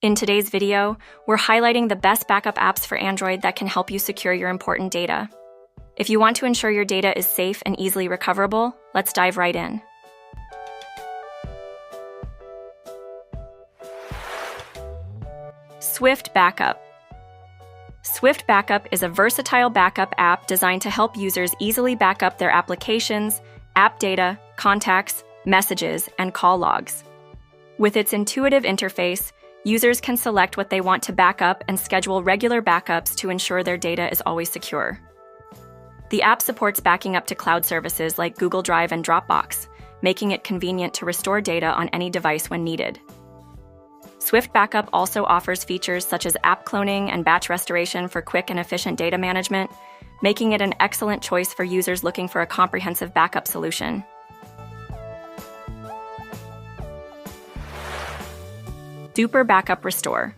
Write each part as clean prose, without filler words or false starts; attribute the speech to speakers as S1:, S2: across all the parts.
S1: In today's video, we're highlighting the best backup apps for Android that can help you secure your important data. If you want to ensure your data is safe and easily recoverable, let's dive right in. Swift Backup. Swift Backup is a versatile backup app designed to help users easily back up their applications, app data, contacts, messages, and call logs. With its intuitive interface, users can select what they want to back up and schedule regular backups to ensure their data is always secure. The app supports backing up to cloud services like Google Drive and Dropbox, making it convenient to restore data on any device when needed. Swift Backup also offers features such as app cloning and batch restoration for quick and efficient data management, making it an excellent choice for users looking for a comprehensive backup solution. Super Backup Restore.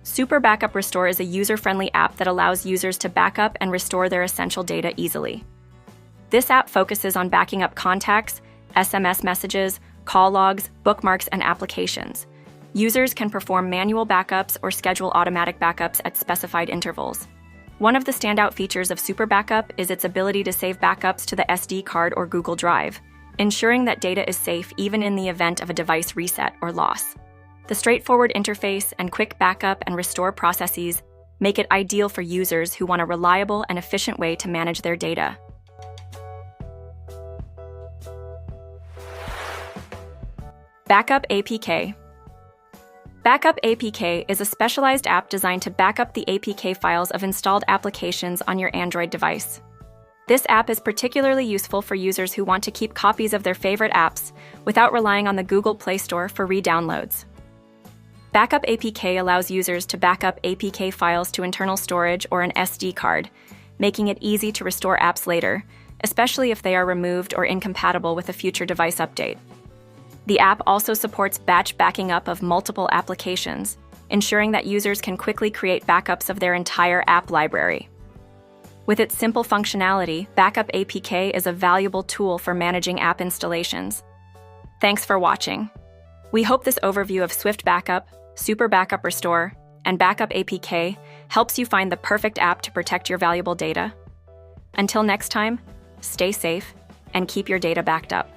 S1: Super Backup Restore is a user-friendly app that allows users to back up and restore their essential data easily. This app focuses on backing up contacts, SMS messages, call logs, bookmarks, and applications. Users can perform manual backups or schedule automatic backups at specified intervals. One of the standout features of Super Backup is its ability to save backups to the SD card or Google Drive, ensuring that data is safe even in the event of a device reset or loss. The straightforward interface and quick backup and restore processes make it ideal for users who want a reliable and efficient way to manage their data. Backup APK. Backup APK is a specialized app designed to back up the APK files of installed applications on your Android device. This app is particularly useful for users who want to keep copies of their favorite apps without relying on the Google Play Store for re-downloads. Backup APK allows users to back up APK files to internal storage or an SD card, making it easy to restore apps later, especially if they are removed or incompatible with a future device update. The app also supports batch backing up of multiple applications, ensuring that users can quickly create backups of their entire app library. With its simple functionality, Backup APK is a valuable tool for managing app installations. Thanks for watching. We hope this overview of Swift Backup, Super Backup Restore, and Backup APK helps you find the perfect app to protect your valuable data. Until next time, stay safe and keep your data backed up.